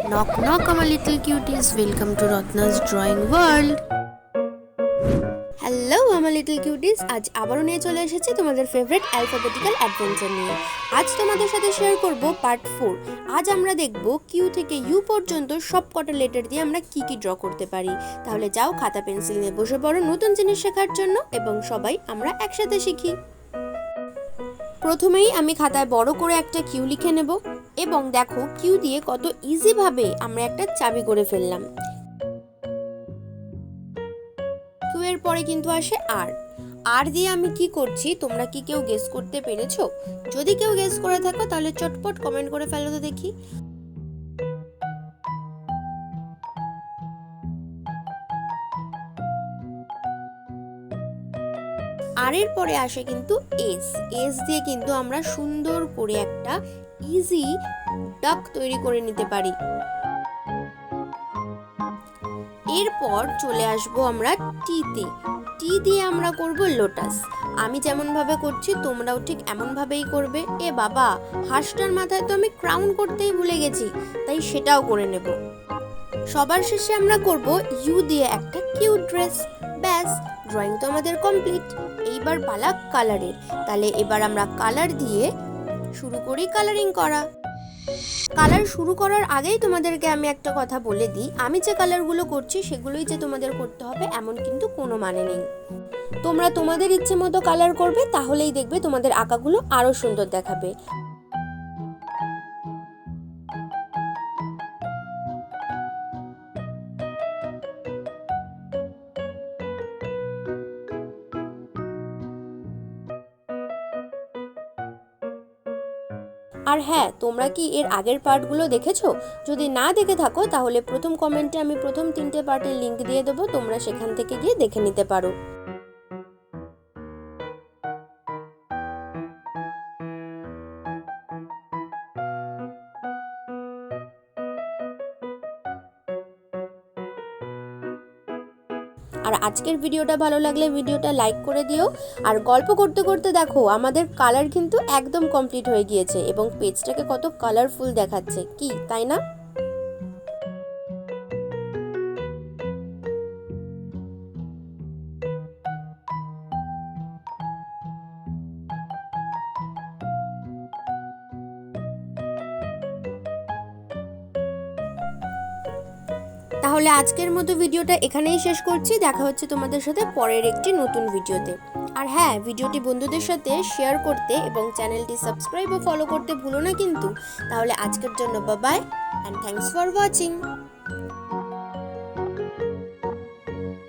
Knock knock my little cuties, welcome to Ratna's Drawing World. Hello আমার little cuties, আজ আবারও নিয়ে চলে এসেছি তোমাদের ফেভারিট অ্যালফাবেটিক্যাল অ্যাডভেঞ্চার নিয়ে। আজ তোমাদের সাথে শেয়ার করব পার্ট 4। আজ আমরা দেখব কিউ থেকে ইউ পর্যন্ত সব কটা লেটার দিয়ে আমরা কি কি ড্র করতে পারি। তাহলে যাও খাতা পেন্সিল নিয়ে বসে পড়ো নতুন জিনিস শেখার জন্য এবং সবাই আমরা একসাথে শিখি। প্রথমেই আমি খাতায় বড় করে একটা কিউ লিখে নেব এবং দেখো কিউ দিয়ে কত ইজিভাবে আমরা একটা চাবি করে ফেললাম। কিউ এর পরে কিন্তু আসে আর। আর দিয়ে আমি কি করছি তোমরা কি কেউ গেস করতে পেরেছো? যদি কেউ গেস করে থাকো তাহলে চটপট কমেন্ট করে ফেলো তো দেখি। আর এর পরে আসে কিন্তু এস। এস দিয়ে কিন্তু আমরা সুন্দর করে একটা ইজি ডাক তৈরি করে নিতে পারি। এরপর চলে আসবো আমরা টিতে। টি দিয়ে আমরা করব লোটাস। আমি যেমন ভাবে করছি তোমরাও ঠিক এমন ভাবেই করবে। এ বাবা, হাঁসটার মাথায় তো আমি ক্রাউন করতেই ভুলে গেছি, তাই সেটাও করে নেব। সবার শেষে আমরা করব ইউ দিয়ে একটা কিউট ড্রেস। ব্যাস, ড্রয়িং তো আমাদের কমপ্লিট। এইবার পালা কালারের। তাহলে এবার আমরা কালার দিয়ে শুরু করি কালারিং করা। কালার শুরু করার আগেই তোমাদেরকে আমি একটা কথা বলে দিই, আমি যে কালারগুলো করছি সেগুলোই যে তোমাদের করতে হবে এমন কিন্তু কোনো মানে নেই। তোমরা তোমাদের ইচ্ছে মতো কালার করবে, তাহলেই দেখবে তোমাদের আঁকাগুলো আরো সুন্দর দেখাবে। আর হ্যাঁ, তোমরা কি এর আগের পার্টগুলো দেখেছো? যদি না দেখে থাকো তাহলে প্রথম কমেন্টে আমি প্রথম 3টে পার্টের লিংক দিয়ে দেবো, তোমরা সেখান থেকে গিয়ে দেখে নিতে পারো। আর আজকের ভিডিওটা ভালো লাগলে ভিডিওটা লাইক করে দিও। আর গল্প করতে করতে দেখো আমাদের কালার কিন্তু একদম কমপ্লিট হয়ে গিয়েছে এবং পেজটাকে কত কালারফুল দেখাচ্ছে, কি তাই না? তাহলে আজকের মতো ভিডিওটা এখানেই শেষ করছি। দেখা হচ্ছে তোমাদের সাথে পরের একটি নতুন ভিডিওতে। আর হ্যাঁ, ভিডিওটি বন্ধুদের সাথে শেয়ার করতে এবং চ্যানেলটি সাবস্ক্রাইব ও ফলো করতে ভুলো না কিন্তু। তাহলে আজকের জন্য bye bye and thanks for watching.